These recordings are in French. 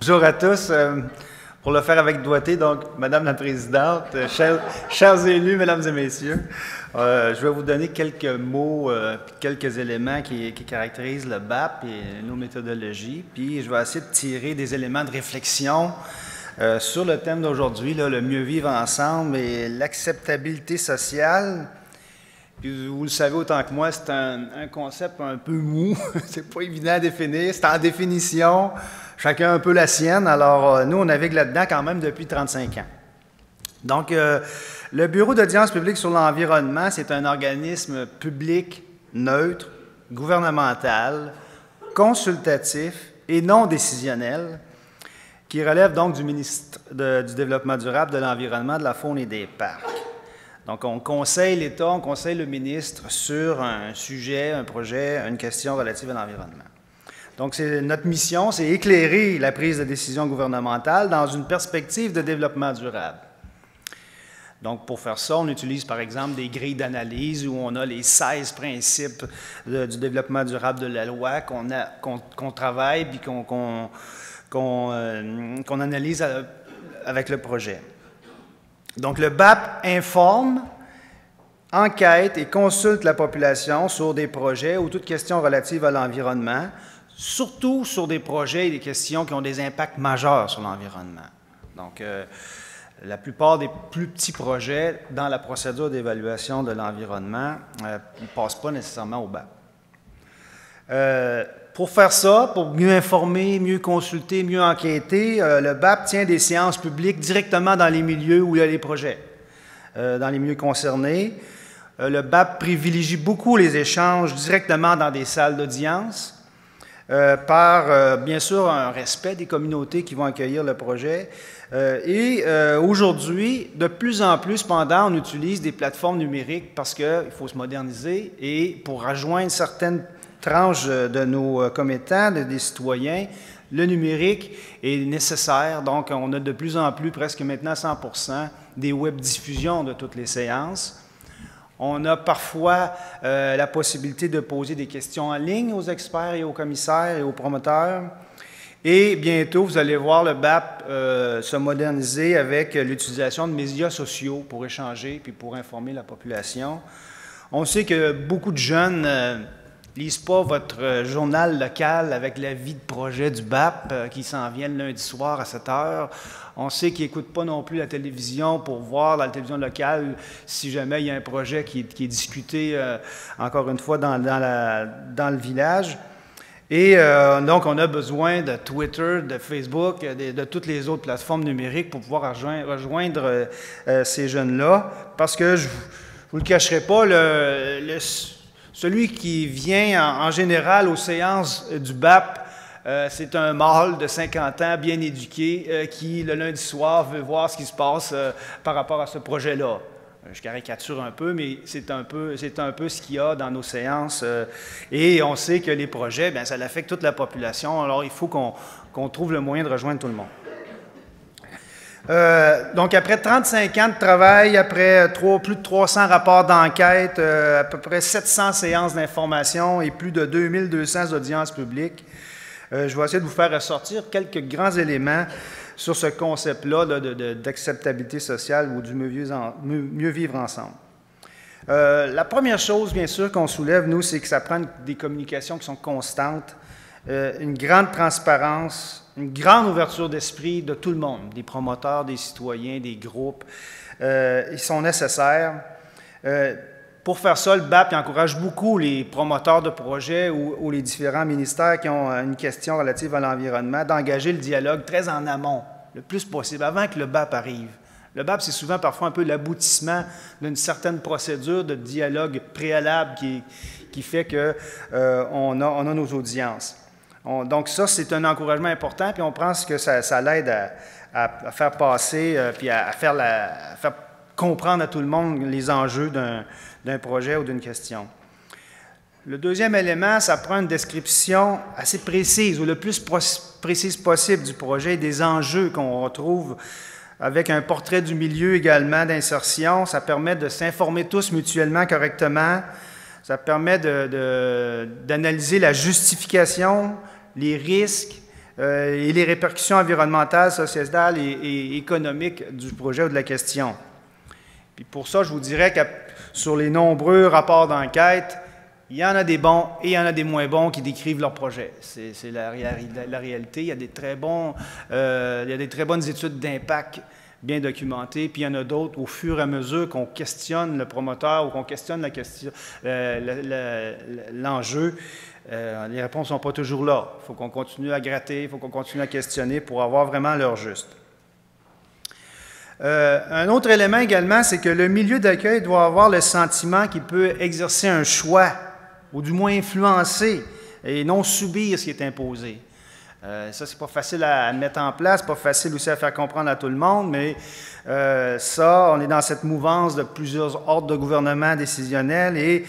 Bonjour à tous. Pour le faire avec doigté, donc, Madame la Présidente, chers élus, Mesdames et Messieurs, je vais vous donner quelques mots, quelques éléments qui caractérisent le BAP et nos méthodologies, puis je vais essayer de tirer des éléments de réflexion sur le thème d'aujourd'hui, le mieux vivre ensemble et l'acceptabilité sociale. Puis vous le savez autant que moi, c'est un concept un peu mou, c'est pas évident à définir, c'est en définition, chacun un peu la sienne. Alors nous, on navigue là-dedans quand même depuis 35 ans. Donc, le Bureau d'audience publique sur l'environnement, c'est un organisme public, neutre, gouvernemental, consultatif et non décisionnel, qui relève donc du ministre du Développement durable, de l'Environnement, de la Faune et des Parcs. Donc, on conseille l'État, on conseille le ministre sur un sujet, un projet, une question relative à l'environnement. Donc, notre mission, c'est éclairer la prise de décision gouvernementale dans une perspective de développement durable. Donc, pour faire ça, on utilise par exemple des grilles d'analyse où on a les 16 principes du développement durable de la loi qu'on travaille puis qu'on analyse avec le projet. Donc, le BAP informe, enquête et consulte la population sur des projets ou toutes questions relatives à l'environnement, surtout sur des projets et des questions qui ont des impacts majeurs sur l'environnement. Donc, la plupart des plus petits projets dans la procédure d'évaluation de l'environnement ne passent pas nécessairement au BAP. Pour faire ça, pour mieux informer, mieux consulter, mieux enquêter, le BAP tient des séances publiques directement dans les milieux où il y a les projets, dans les milieux concernés. Le BAP privilégie beaucoup les échanges directement dans des salles d'audience, par, bien sûr, un respect des communautés qui vont accueillir le projet. Aujourd'hui, de plus en plus, cependant, on utilise des plateformes numériques parce qu'il faut se moderniser et pour rejoindre certaines tranches de nos commettants, des citoyens, le numérique est nécessaire. Donc, on a de plus en plus, presque maintenant 100%, des web-diffusions de toutes les séances. On a parfois la possibilité de poser des questions en ligne aux experts et aux commissaires et aux promoteurs. Et bientôt, vous allez voir le BAP se moderniser avec l'utilisation de médias sociaux pour échanger puis pour informer la population. On sait que beaucoup de jeunes lisent pas votre journal local avec l'avis de projet du BAP qui s'en vient le lundi soir à 7 h. On sait qu'ils n'écoutent pas non plus la télévision pour voir dans la télévision locale si jamais il y a un projet qui est discuté, encore une fois, dans le village. Et donc, on a besoin de Twitter, de Facebook, de toutes les autres plateformes numériques pour pouvoir rejoindre ces jeunes-là. Parce que, je ne vous le cacherai pas, celui qui vient en général aux séances du BAP, c'est un mâle de 50 ans, bien éduqué, qui, le lundi soir, veut voir ce qui se passe par rapport à ce projet-là. Je caricature un peu, mais c'est un peu ce qu'il y a dans nos séances. Et on sait que les projets, bien, ça affecte toute la population. Alors, il faut qu'on trouve le moyen de rejoindre tout le monde. Donc, après 35 ans de travail, après plus de 300 rapports d'enquête, à peu près 700 séances d'information et plus de 2200 audiences publiques, je vais essayer de vous faire ressortir quelques grands éléments sur ce concept-là d'acceptabilité sociale ou du mieux vivre ensemble. La première chose, bien sûr, qu'on soulève, nous, c'est que ça prend des communications qui sont constantes, une grande transparence, une grande ouverture d'esprit de tout le monde, des promoteurs, des citoyens, des groupes. Ils sont nécessaires. Pour faire ça, le BAP encourage beaucoup les promoteurs de projets ou les différents ministères qui ont une question relative à l'environnement d'engager le dialogue très en amont, le plus possible, avant que le BAP arrive. Le BAP, c'est souvent parfois un peu l'aboutissement d'une certaine procédure de dialogue préalable qui fait qu'on a nos audiences. Donc ça, c'est un encouragement important, puis on pense que ça l'aide à faire passer, puis à faire comprendre à tout le monde les enjeux d'un projet ou d'une question. Le deuxième élément, ça prend une description assez précise, ou le plus précise possible du projet, des enjeux qu'on retrouve avec un portrait du milieu également d'insertion. Ça permet de s'informer tous mutuellement correctement. Ça permet d'analyser la justification, les risques, et les répercussions environnementales, sociétales et économiques du projet ou de la question. Puis pour ça, je vous dirais que sur les nombreux rapports d'enquête, il y en a des bons et il y en a des moins bons qui décrivent leur projet. C'est la réalité. Il y a des très bonnes études d'impact bien documentées, puis il y en a d'autres au fur et à mesure qu'on questionne le promoteur ou qu'on questionne l'enjeu. Les réponses ne sont pas toujours là. Il faut qu'on continue à gratter, il faut qu'on continue à questionner pour avoir vraiment l'heure juste. Un autre élément également, c'est que le milieu d'accueil doit avoir le sentiment qu'il peut exercer un choix, ou du moins influencer, et non subir ce qui est imposé. Ça, c'est pas facile à mettre en place, pas facile aussi à faire comprendre à tout le monde, mais ça, on est dans cette mouvance de plusieurs ordres de gouvernement décisionnels et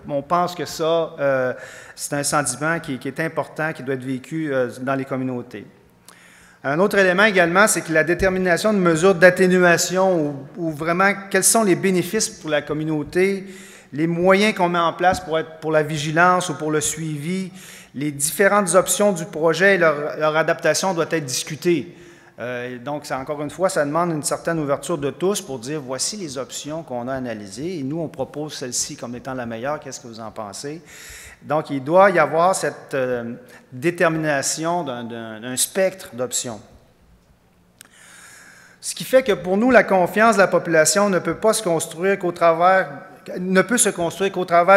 on pense que ça, c'est un sentiment qui est important, qui doit être vécu dans les communautés. Un autre élément également, c'est que la détermination de mesures d'atténuation ou vraiment quels sont les bénéfices pour la communauté, les moyens qu'on met en place pour la vigilance ou pour le suivi, les différentes options du projet et leur adaptation doivent être discutées. Donc, encore une fois, ça demande une certaine ouverture de tous pour dire voici les options qu'on a analysées et nous, on propose celle-ci comme étant la meilleure, qu'est-ce que vous en pensez? Donc, il doit y avoir cette détermination d'un spectre d'options. Ce qui fait que pour nous, la confiance de la population ne peut se construire qu'au travers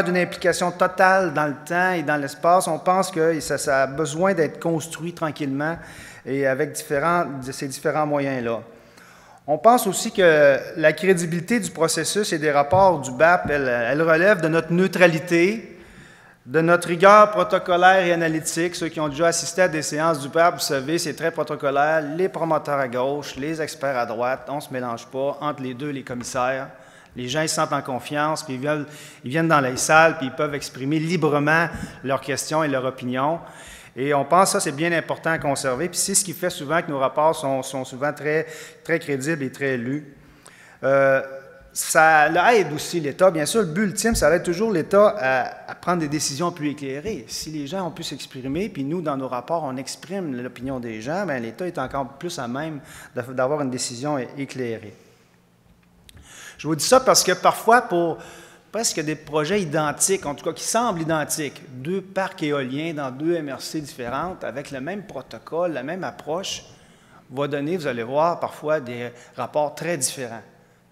d'une implication totale dans le temps et dans l'espace. On pense que ça a besoin d'être construit tranquillement et avec ces différents moyens-là. On pense aussi que la crédibilité du processus et des rapports du BAP, elle relève de notre neutralité, de notre rigueur protocolaire et analytique. Ceux qui ont déjà assisté à des séances du BAP, vous savez, c'est très protocolaire. Les promoteurs à gauche, les experts à droite, on ne se mélange pas entre les deux, les commissaires. Les gens ils se sentent en confiance, puis ils viennent dans les salles, puis ils peuvent exprimer librement leurs questions et leurs opinions. Et on pense que ça, c'est bien important à conserver. Puis c'est ce qui fait souvent que nos rapports sont souvent très, très crédibles et très lus. Ça aide aussi l'État. Bien sûr, le but ultime, ça aide toujours l'État à prendre des décisions plus éclairées. Si les gens ont pu s'exprimer, puis nous, dans nos rapports, on exprime l'opinion des gens, bien, l'État est encore plus à même d'avoir une décision éclairée. Je vous dis ça parce que parfois, pour presque des projets identiques, en tout cas qui semblent identiques, 2 parcs éoliens dans 2 MRC différentes, avec le même protocole, la même approche, va donner, vous allez voir, parfois des rapports très différents.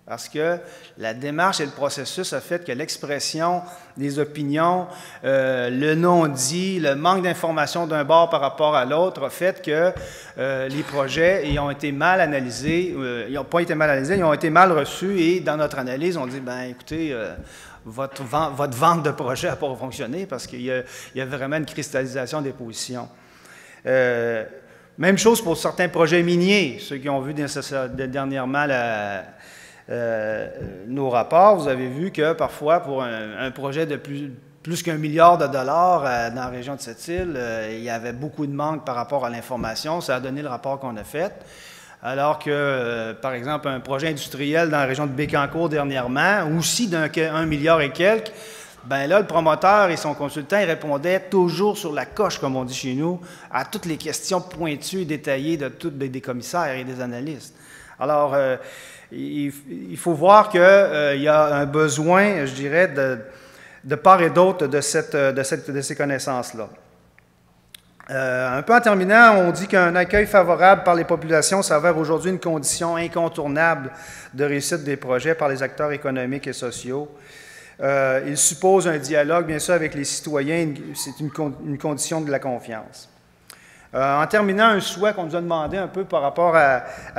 Parce que la démarche et le processus a fait que l'expression des opinions, le non-dit, le manque d'information d'un bord par rapport à l'autre a fait que les projets ils ont été mal analysés, ils n'ont pas été mal analysés, ils ont été mal reçus et dans notre analyse, on dit, bien écoutez, votre vente de projet n'a pas fonctionné parce qu'il y a vraiment une cristallisation des positions. Même chose pour certains projets miniers, ceux qui ont vu dernièrement nos rapports, vous avez vu que parfois, pour un projet de plus qu'1 milliard de dollars dans la région de Sept-Îles, il y avait beaucoup de manque par rapport à l'information. Ça a donné le rapport qu'on a fait. Alors que, par exemple, un projet industriel dans la région de Bécancour dernièrement, aussi d'1 milliard et quelques, bien là, le promoteur et son consultant, ils répondaient toujours sur la coche, comme on dit chez nous, à toutes les questions pointues et détaillées des commissaires et des analystes. Alors, il faut voir qu'il y a un besoin, je dirais, de part et d'autre de ces connaissances-là. Un peu en terminant, on dit qu'un accueil favorable par les populations s'avère aujourd'hui une condition incontournable de réussite des projets par les acteurs économiques et sociaux. Il suppose un dialogue, bien sûr, avec les citoyens, c'est une condition de la confiance. En terminant, un souhait qu'on nous a demandé un peu par rapport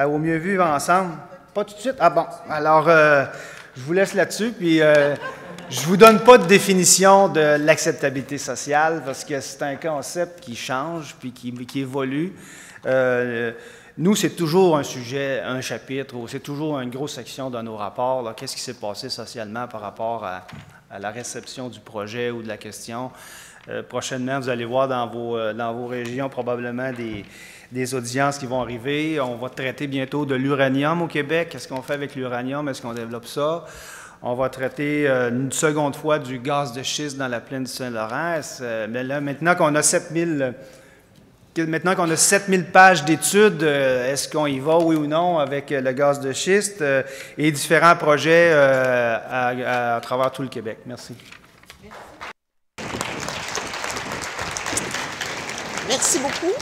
au mieux vivre ensemble. Pas tout de suite? Ah bon, alors je vous laisse là-dessus, puis je ne vous donne pas de définition de l'acceptabilité sociale, parce que c'est un concept qui change, puis qui évolue. Nous, c'est toujours un sujet, un chapitre, ou c'est toujours une grosse section dans nos rapports. Qu'est-ce qui s'est passé socialement par rapport à la réception du projet ou de la question? Prochainement, vous allez voir dans vos régions probablement des audiences qui vont arriver. On va traiter bientôt de l'uranium au Québec. Qu'est-ce qu'on fait avec l'uranium? Est-ce qu'on développe ça? On va traiter une seconde fois du gaz de schiste dans la plaine du Saint-Laurent. Mais là, maintenant qu'on a 7000 maintenant qu'on a 7000 pages d'études, est-ce qu'on y va, oui ou non, avec le gaz de schiste et différents projets à travers tout le Québec. Merci. Merci beaucoup.